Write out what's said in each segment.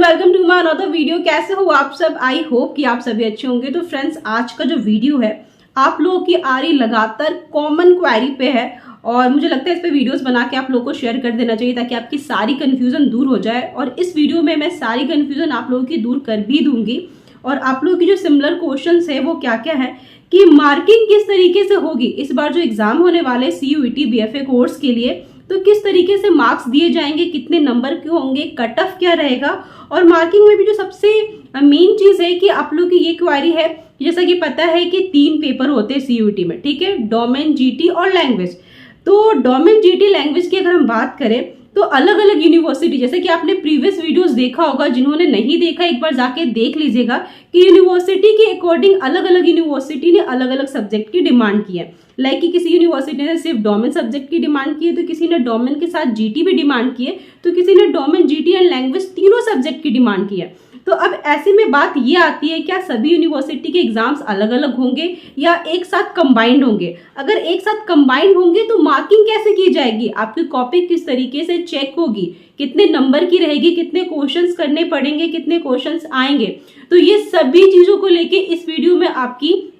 Welcome to my another video. कैसे हो आप सब? आई होप कि आप सभी अच्छे होंगे। तो फ्रेंड्स, आज का जो वीडियो है आप लोगों की आ रही लगातार कॉमन क्वेरी पे है और मुझे लगता है इस पे वीडियोस बना के आप लोगों को शेयर कर देना चाहिए ताकि आपकी सारी कंफ्यूजन दूर हो जाए। और इस वीडियो में मैं सारी कंफ्यूजन आप लोगों की दूर कर भी दूंगी। और आप लोगों की जो सिमिलर क्वेश्चंस है वो क्या क्या है कि मार्किंग किस तरीके से होगी इस बार जो एग्जाम होने वाले CUET BFA कोर्स के लिए, तो किस तरीके से मार्क्स दिए जाएंगे, कितने नंबर के होंगे, कट ऑफ क्या रहेगा। और मार्किंग में भी जो सबसे मेन चीज है कि आप लोग की ये क्वेरी है, जैसा कि पता है कि 3 पेपर होते हैं CUET में, ठीक है, डोमेन, GT और लैंग्वेज। तो डोमेन, GT, लैंग्वेज की अगर हम बात करें तो अलग अलग यूनिवर्सिटी, जैसे कि आपने प्रीवियस वीडियोस देखा होगा, जिन्होंने नहीं देखा एक बार जाके देख लीजिएगा कि यूनिवर्सिटी के अकॉर्डिंग अलग अलग यूनिवर्सिटी ने अलग अलग सब्जेक्ट की डिमांड की है। लाइक कि किसी यूनिवर्सिटी ने सिर्फ डोमेन सब्जेक्ट की डिमांड की है, तो किसी ने डोमेन के साथ GT भी डिमांड की है, तो किसी ने डोमेन, GT एंड लैंग्वेज तीनों सब्जेक्ट की डिमांड की है। तो अब ऐसे में बात ये आती है, क्या सभी यूनिवर्सिटी के एग्जाम्स अलग अलग होंगे या एक साथ कंबाइंड होंगे? अगर एक साथ कंबाइंड होंगे तो मार्किंग कैसे की जाएगी, आपकी कॉपी किस तरीके से चेक होगी, कितने नंबर की रहेगी, कितने क्वेश्चंस करने पड़ेंगे, कितने क्वेश्चंस आएंगे। तो ये सभी चीजों को लेके इस वीडियो में आपकी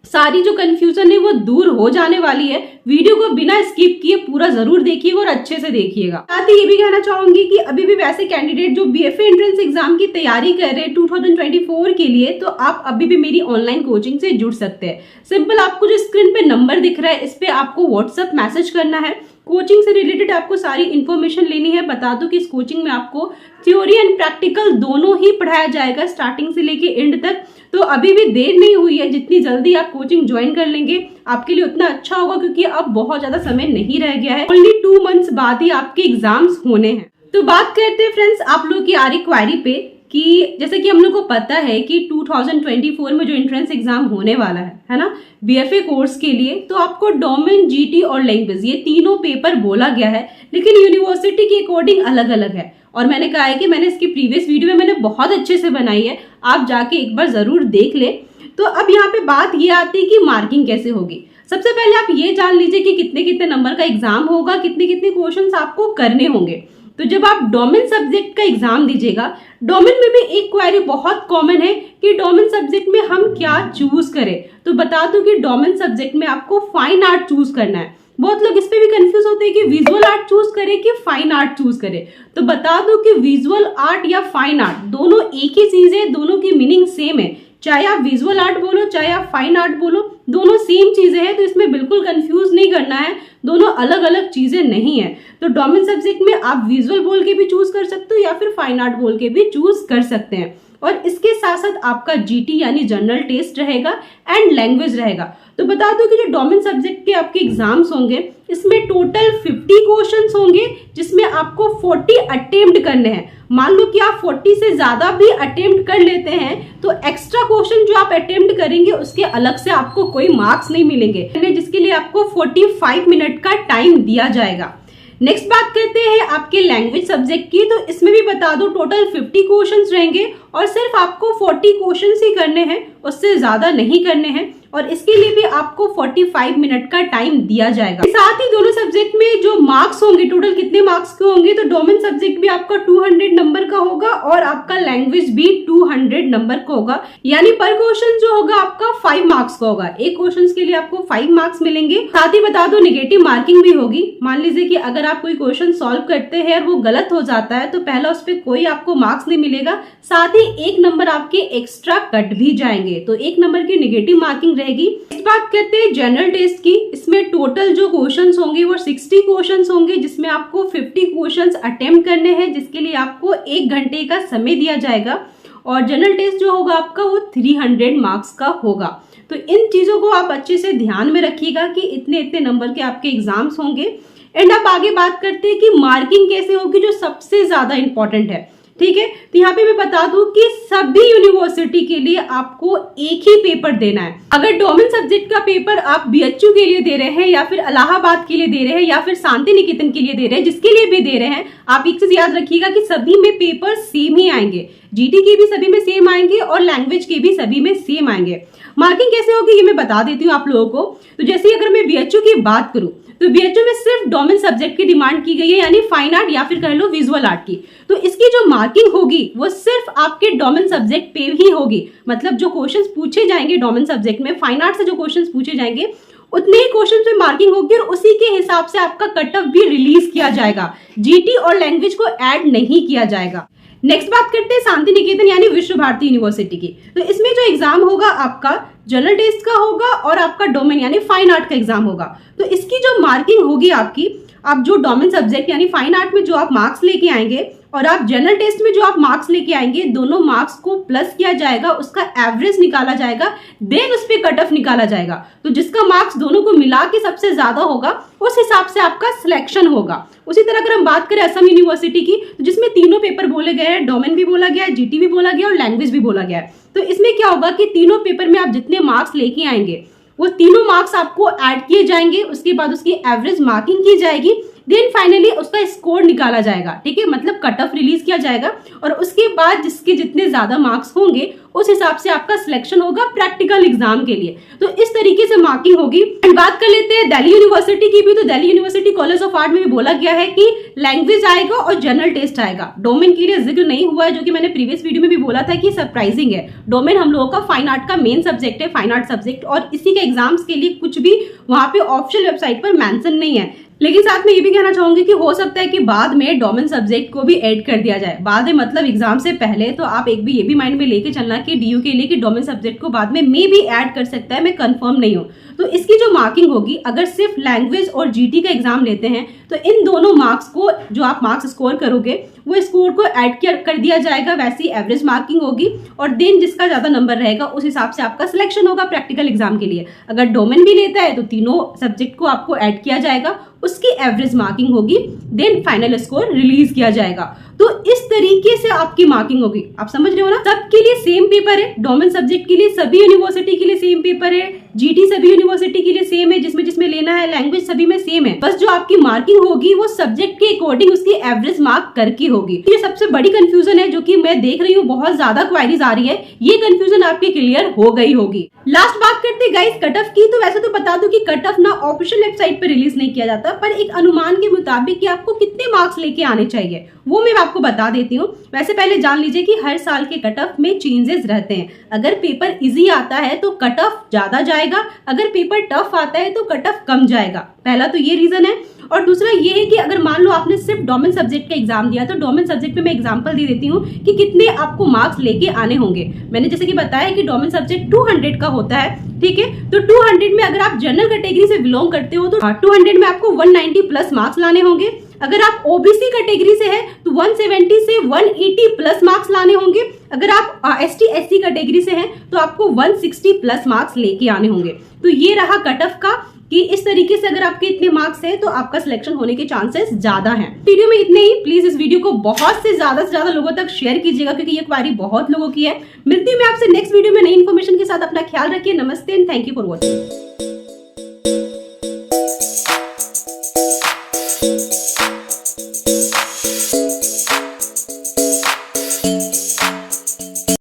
सारी जो कंफ्यूजन है वो दूर हो जाने वाली है। वीडियो को बिना स्किप किए पूरा जरूर देखिएगा और अच्छे से देखिएगा। साथ ही ये भी कहना चाहूंगी कि अभी भी वैसे कैंडिडेट जो BFA एंट्रेंस एग्जाम की तैयारी कर रहे हैं 2024 के लिए, तो आप अभी भी मेरी ऑनलाइन कोचिंग से जुड़ सकते हैं। सिंपल, आपको जो स्क्रीन पे नंबर दिख रहा है इस पे आपको व्हाट्सएप मैसेज करना है। कोचिंग से रिलेटेड आपको सारी इन्फॉर्मेशन लेनी है। बता दो कि इस कोचिंग में आपको थ्योरी एंड प्रैक्टिकल दोनों ही पढ़ाया जाएगा स्टार्टिंग से लेके एंड तक। तो अभी भी देर नहीं हुई है, जितनी जल्दी आप कोचिंग ज्वाइन कर लेंगे आपके लिए उतना अच्छा होगा, क्योंकि अब बहुत ज्यादा समय नहीं रह गया है। ओनली 2 मंथ्स बाद ही आपके एग्जाम्स होने हैं। तो बात करते हैं फ्रेंड्स आप लोग की आ रही क्वेरी पे कि जैसे कि हम लोग को पता है कि 2024 में जो एंट्रेंस एग्जाम होने वाला है ना, BFA कोर्स के लिए, तो आपको डोमेन, GT और लैंग्वेज ये तीनों पेपर बोला गया है, लेकिन यूनिवर्सिटी के अकॉर्डिंग अलग अलग है। और मैंने कहा है कि मैंने इसकी प्रीवियस वीडियो में मैंने बहुत अच्छे से बनाई है, आप जाके एक बार जरूर देख ले। तो अब यहाँ पे बात ये आती है कि मार्किंग कैसे होगी। सबसे पहले आप ये जान लीजिए कि कितने कितने नंबर का एग्जाम होगा, कितने कितने क्वेश्चंस आपको करने होंगे। तो जब आप डोमेन सब्जेक्ट का एग्जाम दीजिएगा, डोमेन में भी एक क्वेरी बहुत कॉमन है कि डोमेन सब्जेक्ट में हम क्या चूज करें। तो बता दूं कि डोमेन सब्जेक्ट में आपको फाइन आर्ट चूज करना है। बहुत लोग इस पे भी कंफ्यूज होते हैं कि विजुअल आर्ट चूज करें कि फाइन आर्ट चूज करें। तो बता दूं कि विजुअल आर्ट या फाइन आर्ट दोनों एक ही चीज है, दोनों की मीनिंग सेम है। चाहे आप विजुअल आर्ट बोलो चाहे आप फाइन आर्ट बोलो, दोनों सेम चीजें हैं। तो इसमें बिल्कुल कंफ्यूज नहीं करना है, दोनों अलग अलग चीजें नहीं है। तो डोमेन सब्जेक्ट में आप विजुअल बोल के भी चूज कर सकते हो या फिर फाइन आर्ट बोल के भी चूज कर सकते हैं। और इसके साथ साथ आपका GT यानी जनरल टेस्ट रहेगा एंड लैंग्वेज रहेगा। तो बता दो कि जो डोमेन सब्जेक्ट के आपके एग्जाम्स होंगे इसमें टोटल 50 क्वेश्चंस होंगे, जिसमें आपको 40 अटेम्प्ट करने हैं। मान लो कि आप 40 से ज्यादा भी अटेम्प्ट कर लेते हैं तो एक्स्ट्रा क्वेश्चन जो आप अटेम्प्ट करेंगे उसके अलग से आपको कोई मार्क्स नहीं मिलेंगे, जिसके लिए आपको 45 मिनट का टाइम दिया जाएगा। नेक्स्ट बात करते हैं आपके लैंग्वेज सब्जेक्ट की। तो इसमें भी बता दो टोटल 50 क्वेश्चंस रहेंगे और सिर्फ आपको 40 क्वेश्चंस ही करने हैं, उससे ज्यादा नहीं करने हैं। और इसके लिए भी आपको 45 मिनट का टाइम दिया जाएगा। साथ ही दोनों सब्जेक्ट में जो मार्क्स होंगे, टोटल कितने मार्क्स के होंगे, तो डोमेन सब्जेक्ट भी आपका 200 नंबर का होगा और आपका लैंग्वेज भी 200 नंबर का होगा। यानी पर क्वेश्चन जो होगा आपका 5 मार्क्स का होगा। एक क्वेश्चन के लिए आपको 5 मार्क्स मिलेंगे। साथ ही बता दो निगेटिव मार्किंग भी होगी। मान लीजिए कि अगर आप कोई क्वेश्चन सॉल्व करते हैं और वो गलत हो जाता है तो पहला उस पर कोई आपको मार्क्स नहीं मिलेगा, साथ ही 1 नंबर आपके एक्स्ट्रा कट भी जाएंगे। तो 1 नंबर की निगेटिव मार्किंग रहेगी। इस बात करते हैं जनरल टेस्ट की। इसमें टोटल जो क्वेश्चंस होंगे वो 60 क्वेश्चंस होंगे, जिसमें आपको 50 क्वेश्चंस अटेम्प्ट करने हैं, जिसके लिए आपको 1 घंटे का समय दिया जाएगा। और जनरल टेस्ट जो होगा आपका वो 300 मार्क्स का होगा। तो इन चीजों को आप अच्छे से ध्यान में रखिएगा कि इतने इतने नंबर के आपके एग्जाम्स होंगे। एंड अब आगे बात करते हैं कि मार्किंग कैसे होगी, जो सबसे ज्यादा इंपॉर्टेंट है। ठीक है, तो यहाँ पे मैं बता दूं कि सभी यूनिवर्सिटी के लिए आपको एक ही पेपर देना है। अगर डोमेन सब्जेक्ट का पेपर आप BHU के लिए दे रहे हैं या फिर इलाहाबाद के लिए दे रहे हैं या फिर शांति निकेतन के लिए दे रहे हैं, जिसके लिए भी दे रहे हैं, आप एक चीज याद रखिएगा कि सभी में पेपर सेम ही आएंगे। GT के भी सभी में सेम आएंगे और लैंग्वेज के भी सभी में सेम आएंगे। मार्किंग कैसे होगी ये मैं बता देती हूँ आप लोगों को। तो जैसे अगर मैं BHU की बात करूं तो बीएचयू में सिर्फ डोमेन सब्जेक्ट की डिमांड की गई है, यानी फाइन आर्ट या फिर कह लो विजुअल आर्ट की। तो इसकी जो मार्किंग होगी वो सिर्फ आपके डोमेन सब्जेक्ट पे ही होगी। मतलब जो क्वेश्चंस पूछे जाएंगे डोमेन सब्जेक्ट में, फाइन आर्ट से जो क्वेश्चंस पूछे जाएंगे उतने ही क्वेश्चन पे मार्किंग होगी और उसी के हिसाब से आपका कट ऑफ भी रिलीज किया जाएगा। जीटी और लैंग्वेज को ऐड नहीं किया जाएगा। नेक्स्ट बात करते हैं शांति निकेतन यानी विश्व भारती यूनिवर्सिटी की। तो इसमें जो एग्जाम होगा आपका जनरल टेस्ट का होगा और आपका डोमेन यानी फाइन आर्ट का एग्जाम होगा। तो इसकी जो मार्किंग होगी आपकी, आप जो डोमेन सब्जेक्ट यानी फाइन आर्ट में जो आप मार्क्स लेके आएंगे और आप जनरल टेस्ट में जो आप मार्क्स लेके आएंगे, दोनों मार्क्स को प्लस किया जाएगा, उसका एवरेज निकाला जाएगा, देन उस पे कट ऑफ निकाला जाएगा। तो जिसका मार्क्स दोनों को मिला के सबसे ज्यादा होगा उस हिसाब से आपका सिलेक्शन होगा। उसी तरह अगर हम बात करें असम यूनिवर्सिटी की, तो जिसमें तीनों पेपर बोले गए हैं, डोमेन भी बोला गया है, जीटी भी बोला गया और लैंग्वेज भी बोला गया है। तो इसमें क्या होगा कि तीनों पेपर में आप जितने मार्क्स लेके आएंगे वो तीनों मार्क्स आपको ऐड किए जाएंगे, उसके बाद उसकी एवरेज मार्किंग की जाएगी, देन फाइनली उसका स्कोर निकाला जाएगा। ठीक है, मतलब कट ऑफ रिलीज किया जाएगा और उसके बाद जिसके जितने ज्यादा मार्क्स होंगे उस हिसाब से आपका सिलेक्शन होगा प्रैक्टिकल एग्जाम के लिए। तो इस तरीके से मार्किंग होगी। एंड बात कर लेते हैं दिल्ली यूनिवर्सिटी की भी। तो Delhi university college of art में भी बोला गया है कि लैंग्वेज आएगा और जनरल टेस्ट आएगा। डोमेन के लिए जिक्र नहीं हुआ है, जो कि मैंने प्रीवियस वीडियो में भी बोला था कि सरप्राइजिंग है। डोमेन हम लोगों का फाइन आर्ट का मेन सब्जेक्ट है, फाइन आर्ट सब्जेक्ट, और इसी के एग्जाम्स के लिए कुछ भी वहां पे ऑफिशियल वेबसाइट पर मेंशन नहीं है। लेकिन साथ में ये भी कहना चाहूंगी कि हो सकता है कि बाद में डोमेन सब्जेक्ट को भी ऐड कर दिया जाए। बाद में मतलब एग्जाम से पहले। तो आप एक भी ये भी माइंड में लेके चलना कि डीयू के लिए कि डोमेन सब्जेक्ट को बाद में मे भी ऐड कर सकता है, मैं कंफर्म नहीं हूं। तो इसकी जो मार्किंग होगी, अगर सिर्फ लैंग्वेज और जीटी का एग्जाम लेते हैं तो इन दोनों मार्क्स को, जो आप मार्क्स स्कोर करोगे वो स्कोर को ऐड कर दिया जाएगा, वैसी एवरेज मार्किंग होगी और देन जिसका ज्यादा नंबर रहेगा उस हिसाब से आपका सिलेक्शन होगा प्रैक्टिकल एग्जाम के लिए। अगर डोमेन भी लेता है तो तीनों सब्जेक्ट को आपको ऐड किया जाएगा, उसकी एवरेज मार्किंग होगी, देन फाइनल स्कोर रिलीज किया जाएगा। तो इस तरीके से आपकी मार्किंग होगी। आप समझ रहे हो ना, सबके लिए सेम पेपर है। डोमेन सब्जेक्ट के लिए सभी यूनिवर्सिटी के लिए सेम पेपर है, जीटी सभी यूनिवर्सिटी के लिए सेम है, जिसमें जिसमें लेना है, लैंग्वेज सभी में सेम है। बस जो आपकी मार्किंग होगी वो सब्जेक्ट के अकॉर्डिंग उसकी एवरेज मार्क करके होगी। ये सबसे बड़ी कंफ्यूजन है जो कि मैं देख रही हूँ, बहुत ज्यादा क्वारीज आ रही है। ये कंफ्यूजन आपकी क्लियर हो गई होगी। लास्ट बात करते गाइस कट ऑफ की। तो वैसे तो बता दूं कि कट ऑफ ना ऑफिशियल वेबसाइट पर रिलीज नहीं किया जाता, पर एक अनुमान के मुताबिक कि आपको कितने मार्क्स लेके आने चाहिए वो मैं आपको बता देती हूँ। वैसे पहले जान लीजिए कि हर साल के कट ऑफ में चेंजेस रहते हैं। अगर पेपर इजी आता है तो कट ऑफ ज्यादा जाएगा, अगर पेपर टफ आता है तो कट ऑफ कम जाएगा। पहला तो ये रीजन है। और दूसरा ये है कि अगर मान लो आपने सिर्फ डोमेन सब्जेक्ट का एग्जाम दिया, तो डोमेन सब्जेक्ट में मैं एग्जांपल दे देती हूँ कि कितने आपको मार्क्स लेके आने होंगे। मैंने जैसे कि बताया कि डोमेन सब्जेक्ट 200 का होता है, ठीक है। तो 200 में अगर आप जनरल कैटेगरी से बिलोंग करते हो तो 200 में आपको 190 प्लस मार्क्स लाने होंगे। अगर आप ओबीसी कैटेगरी से है तो 170 से 180 प्लस मार्क्स लाने होंगे। अगर आप एसटी एससी कैटेगरी से हैं तो आपको 160 प्लस मार्क्स लेके आने होंगे। तो ये रहा कट ऑफ का कि इस तरीके से अगर आपके इतने मार्क्स हैं तो आपका सिलेक्शन होने के चांसेस ज्यादा हैं। वीडियो में इतने ही। प्लीज इस वीडियो को बहुत से ज्यादा लोगों तक शेयर कीजिएगा क्योंकि ये क्वारी बहुत लोगों की है। मिलती हूँ मैं आपसे नेक्स्ट वीडियो में नई इन्फॉर्मेशन के साथ। अपना ख्याल रखिए। नमस्ते and thank you for watching.